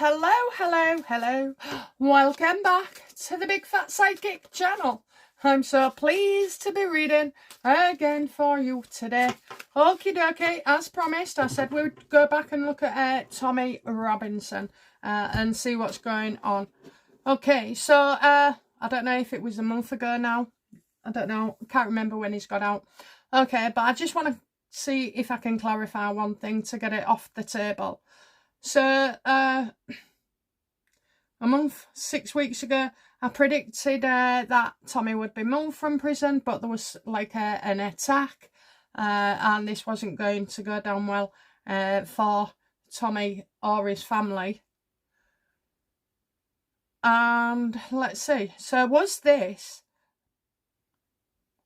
guys, hello. Welcome back to the Big Fat Psychic channel. I'm so pleased to be reading again for you today. Okie dokie, as promised, I said we would go back and look at Tommy Robinson and see what's going on. Okay, so I don't know if it was a month ago now. I don't know, can't remember when he's got out. Okay, but I just want to see if I can clarify one thing to get it off the table. So, a month, 6 weeks ago, I predicted that Tommy would be moved from prison, but there was like an attack, and this wasn't going to go down well for Tommy or his family. And let's see, so was this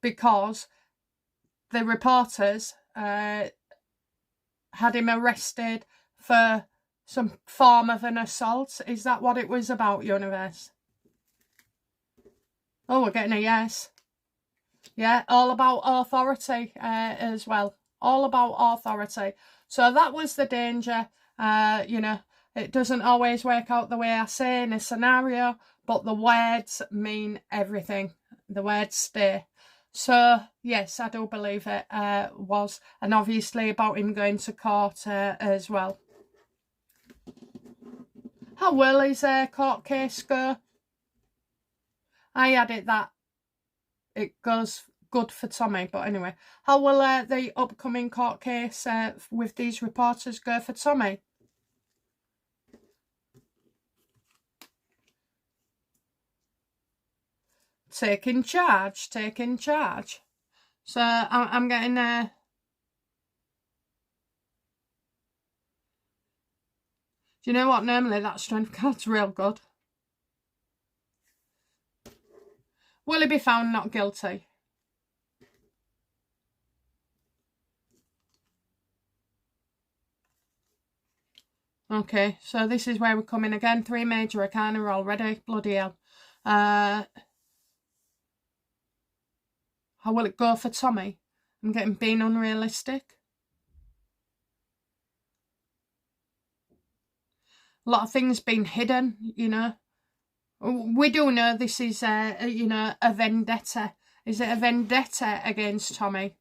because the reporters had him arrested for some form of an assault? Is that what it was about, universe? Oh, we're getting a yes. Yeah, all about authority as well. All about authority. So that was the danger. You know, it doesn't always work out the way I say in a scenario, but the words mean everything. The words stay. So, yes, I do believe it was. And obviously about him going to court as well. How will his court case go? I had it that it goes good for Tommy, but anyway. How will the upcoming court case with these reporters go for Tommy? Taking charge. So I'm getting do you know what? Normally that strength card's real good. Will he be found not guilty? Okay, so this is where we're coming again. 3 major arcana already. Bloody hell. How will it go for Tommy? I'm getting being unrealistic. A lot of things being hidden, you know. We do know this is, you know, a vendetta. Is it a vendetta against Tommy?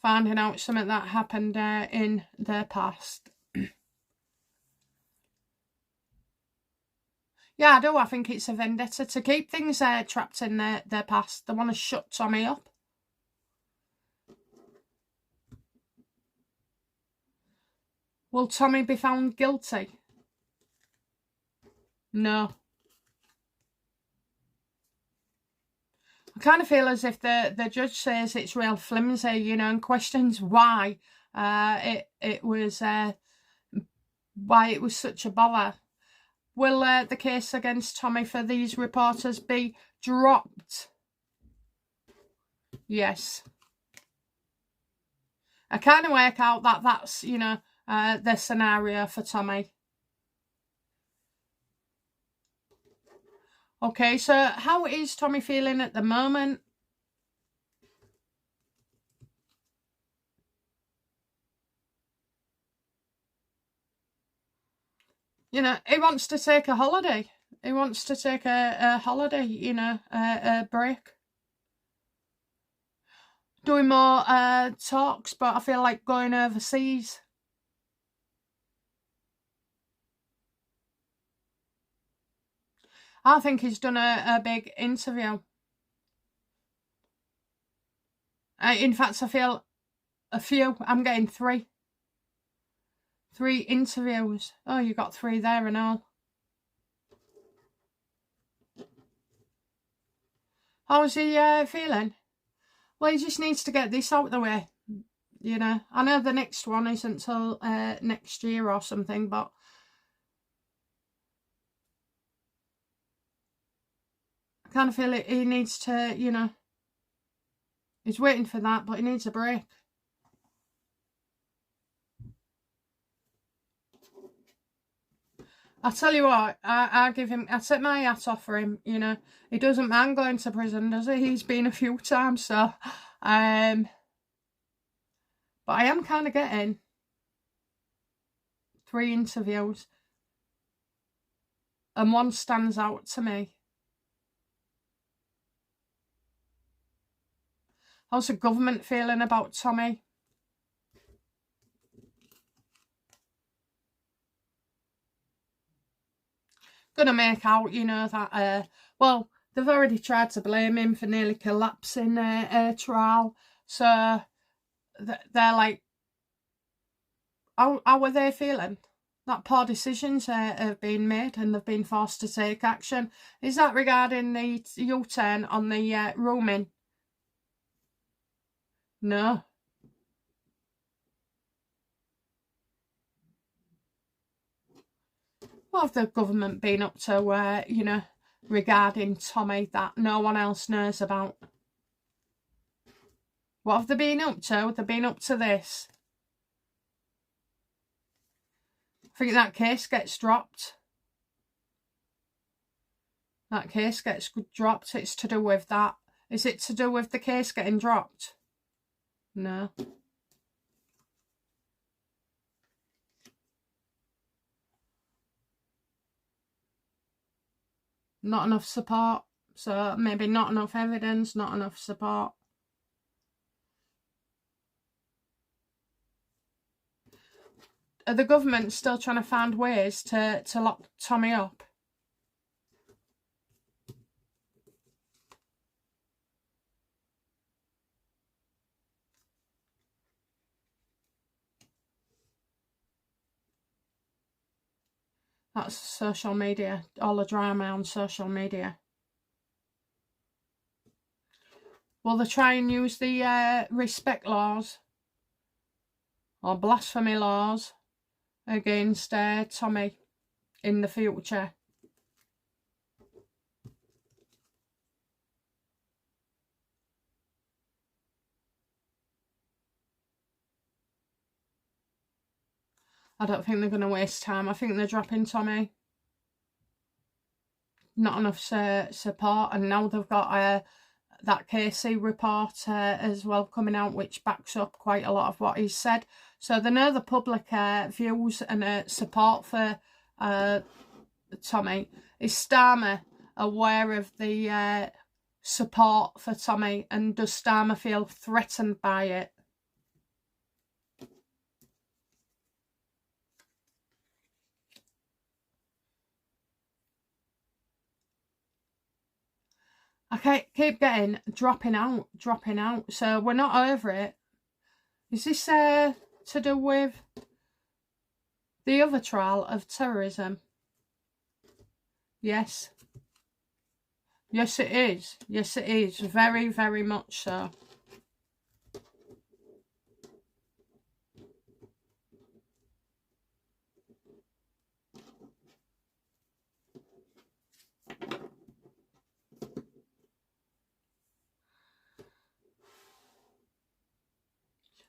Finding out something that happened in their past. Yeah, I do. I think it's a vendetta to keep things trapped in their past. They want to shut Tommy up. Will Tommy be found guilty? No. I kind of feel as if the judge says it's real flimsy, you know, and questions why it was such a bother. Will the case against Tommy for these reporters be dropped? Yes. I kind of work out that that's, you know, the scenario for Tommy. Okay, so how is Tommy feeling at the moment? You know, he wants to take a holiday. He wants to take a holiday, you know, a break. Doing more talks, but I feel like going overseas. I think he's done a big interview. In fact, I feel a few. I'm getting 3. 3 interviews. Oh, you got 3 there and all. How's he feeling? Well, he just needs to get this out of the way. You know, I know the next one isn't until next year or something, but I kind of feel it. He needs to, you know, he's waiting for that, but he needs a break. I tell you what, I give him, I take my hat off for him, you know. He doesn't mind going to prison, does he? He's been a few times, so, but I am kind of getting 3 interviews, and one stands out to me. How's the government feeling about Tommy? Gonna make out, you know, that, well, they've already tried to blame him for nearly collapsing a trial. So they're like, how are they feeling? That poor decisions have been made and they've been forced to take action. Is that regarding the U-turn on the roaming? No. What have the government been up to, you know, regarding Tommy that no one else knows about? What have they been up to? They've been up to this. I think that case gets dropped. That case gets dropped. It's to do with that. Is it to do with the case getting dropped? No. Not enough support. So maybe not enough evidence, not enough support. Are the government still trying to find ways to lock Tommy up? That's social media, all the drama on social media. Will they try and use the respect laws or blasphemy laws against Tommy in the future? I don't think they're going to waste time. I think they're dropping Tommy. Not enough support, and now they've got that Casey report as well coming out, which backs up quite a lot of what he's said. So they know the public views and support for Tommy. Is Starmer aware of the support for Tommy, and does Starmer feel threatened by it? I keep getting dropping out. So we're not over it. Is this to do with the other trial of terrorism? Yes. Yes, it is. Yes, it is. Very, very much so.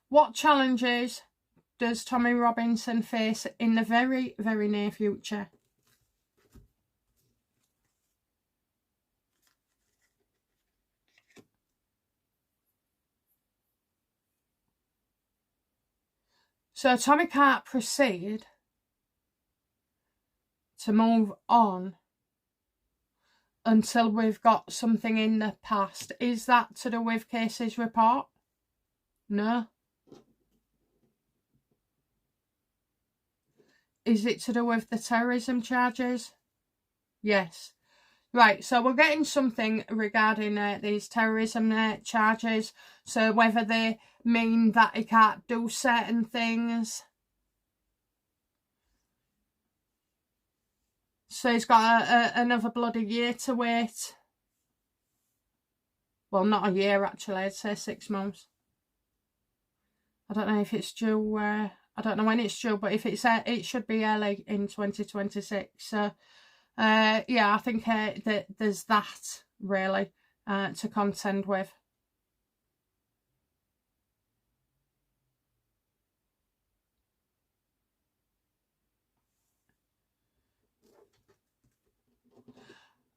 What challenges does Tommy Robinson face in the very, very near future? So Tommy can't proceed to move on until we've got something in the past. Is that to do with Casey's report? No. Is it to do with the terrorism charges? Yes. Right, so we're getting something regarding these terrorism charges. So whether they mean that he can't do certain things. So he's got another bloody year to wait. Well, not a year actually, I'd say 6 months. I don't know if it's due, I don't know when it's due, but if it's it should be early in 2026. So yeah, I think that there's that really to contend with.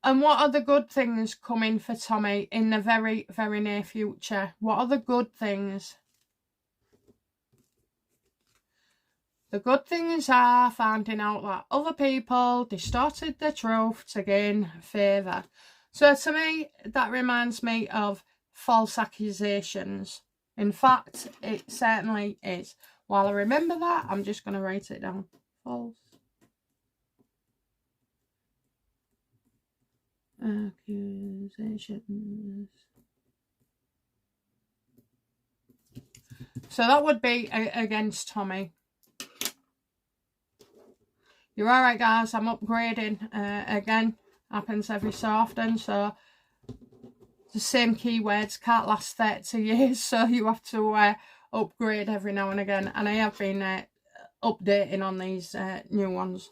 And what are the good things coming for Tommy in the very, very near future? What are the good things? The good things are finding out that other people distorted the truth to gain favour. So to me, that reminds me of false accusations. In fact, it certainly is. While I remember that, I'm just going to write it down. False accusations. So that would be against Tommy. You're alright, guys. I'm upgrading again. Happens every so often. So the same keywords can't last 30 years. So you have to upgrade every now and again. And I have been updating on these new ones.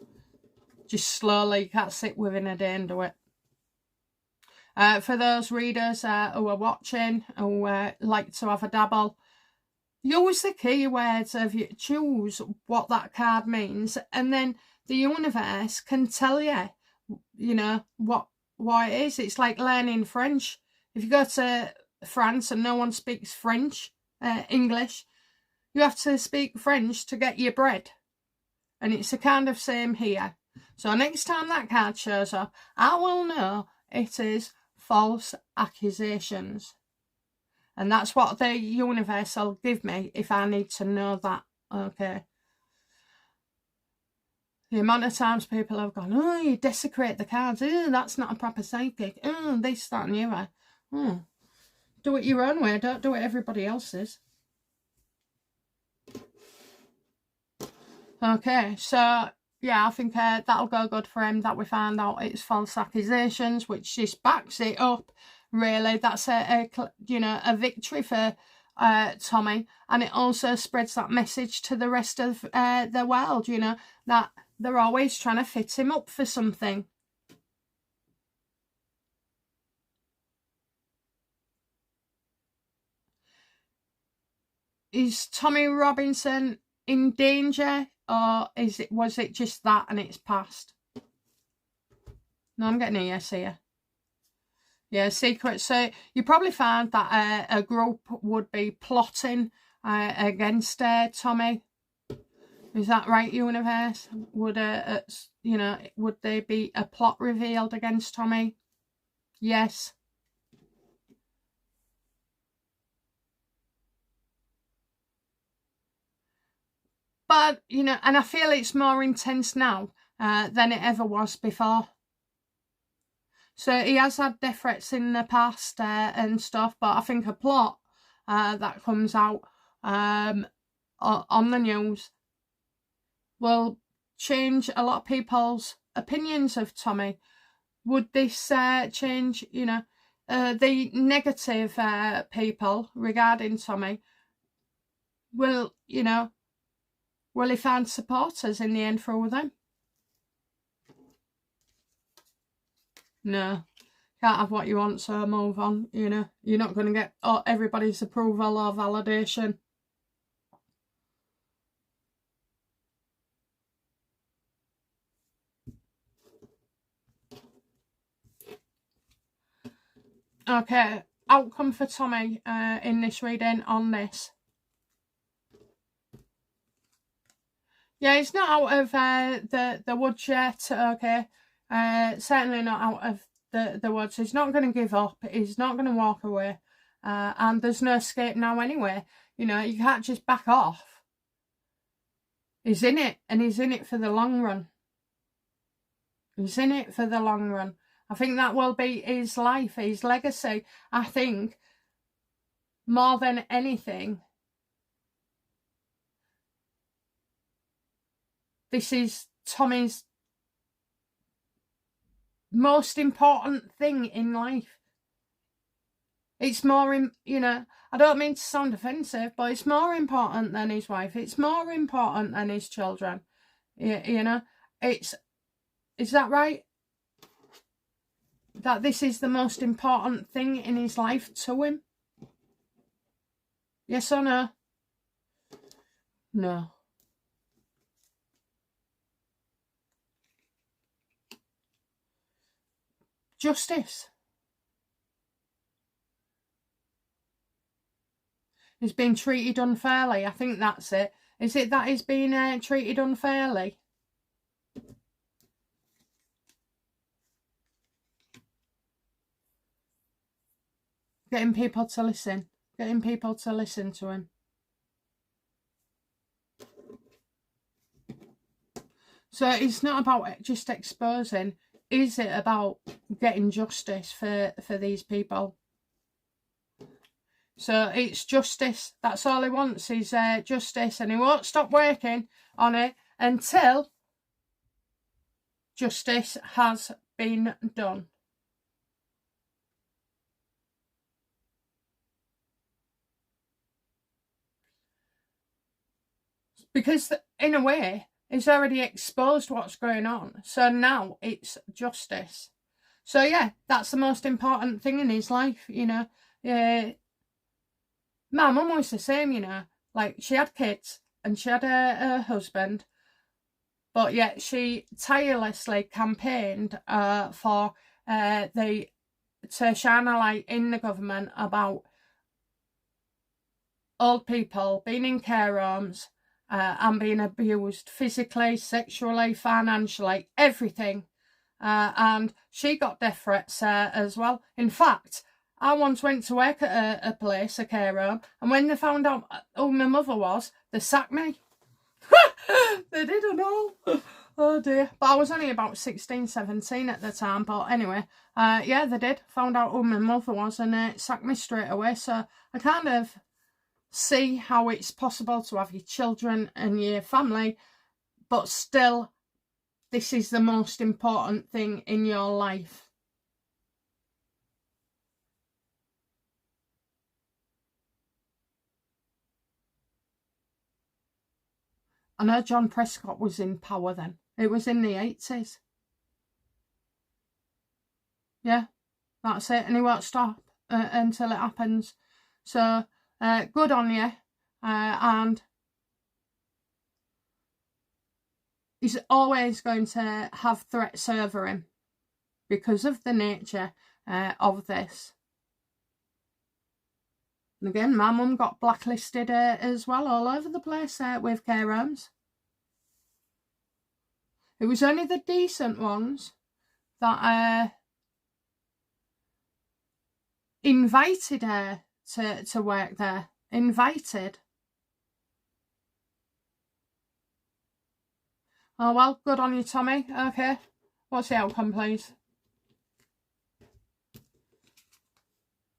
Just slowly. You can't sit within a day and do it. For those readers who are watching, who like to have a dabble, use the keywords of you, choose what that card means, and then the universe can tell you, you know, what it is. It's like learning French. If you go to France and no one speaks French, English, you have to speak French to get your bread. And it's the kind of same here. So next time that card shows up, I will know it is false accusations. And that's what the universe will give me if I need to know that. Okay. The amount of times people have gone, oh, you desecrate the cards. Oh, that's not a proper psychic. Oh, this, that and the other. Oh. Do it your own way. Don't do it everybody else's. Okay, so yeah, I think that'll go good for him, that we found out it's false accusations, which just backs it up. Really, that's a victory for Tommy, and it also spreads that message to the rest of the world, you know, that they're always trying to fit him up for something. Is Tommy Robinson in danger, or was it just that and it's past? No, I'm getting a yes here. Yeah, secret. So you probably found that a group would be plotting against Tommy. Is that right, universe? Would would there be a plot revealed against Tommy? Yes. But and I feel it's more intense now than it ever was before. So he has had death threats in the past and stuff, but I think a plot that comes out on the news will change a lot of people's opinions of Tommy. Would this change, the negative people regarding Tommy? Will he find supporters in the end for all of them? No, can't have what you want, so move on. You're not going to get everybody's approval or validation. Okay, outcome for Tommy in this reading on this. Yeah, he's not out of the woods yet, okay. Certainly not out of the woods. He's not going to give up. He's not going to walk away. And there's no escape now anyway. You can't just back off. He's in it, and he's in it for the long run. He's in it for the long run. I think that will be his life, his legacy. I think, more than anything, this is Tommy's most important thing in life. It's more, I don't mean to sound offensive, but it's more important than his wife. It's more important than his children. Is that right? That this is the most important thing in his life to him? Yes or no? No. Justice. He's been treated unfairly. I think that's it. Is it that he's been treated unfairly? Getting people to listen. Getting people to listen to him. So it's not about just exposing. Is it about getting justice for these people? So it's justice. That's all he wants is justice. And he won't stop working on it until justice has been done. Because in a way, he's already exposed what's going on. So now it's justice. So yeah, that's the most important thing in his life, you know. My mum was the same, you know. Like, she had kids and she had her husband. But yet she tirelessly campaigned for to shine a light in the government about old people being in care homes and being abused physically, sexually, financially, everything. And she got death threats as well. In fact, I once went to work at a place, a care home, and when they found out who my mother was, they sacked me. They did and all. Oh dear. But I was only about 16, 17 at the time. But anyway, yeah, they did. Found out who my mother was and sacked me straight away. So I kind of see how it's possible to have your children and your family, but still, this is the most important thing in your life. I know John Prescott was in power then. It was in the 80s. Yeah, that's it. And he won't stop until it happens. So, good on you. And he's always going to have threats over him because of the nature of this. And again, my mum got blacklisted as well all over the place with care homes. It was only the decent ones that invited her to work there. Invited. Oh, well, good on you, Tommy. Okay. What's the outcome, please?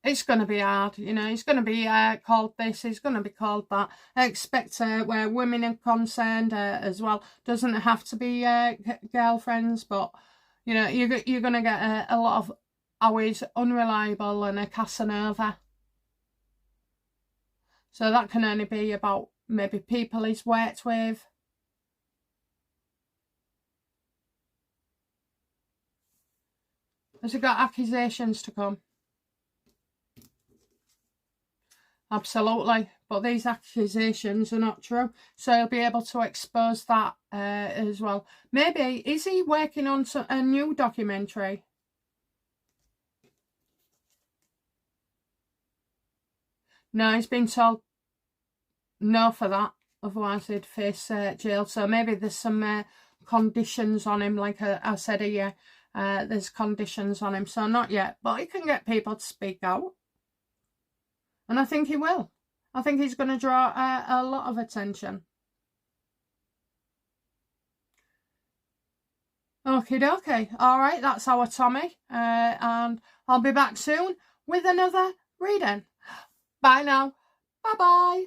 It's going to be hard, you know. He's going to be called this, he's going to be called that. I expect where women are concerned as well. Doesn't have to be girlfriends, but, you know, you're going to get a lot of always unreliable and a Casanova. So that can only be about maybe people he's worked with. Has he got accusations to come? Absolutely, but these accusations are not true, so he'll be able to expose that as well. Maybe, is he working on a new documentary? No, he's been told no for that, otherwise he'd face jail. So maybe there's some conditions on him, like I said here, there's conditions on him, so not yet, but he can get people to speak out. And I think he will. I think he's going to draw a lot of attention. Okie dokie. All right, that's our Tommy. And I'll be back soon with another reading. Bye now. Bye-bye.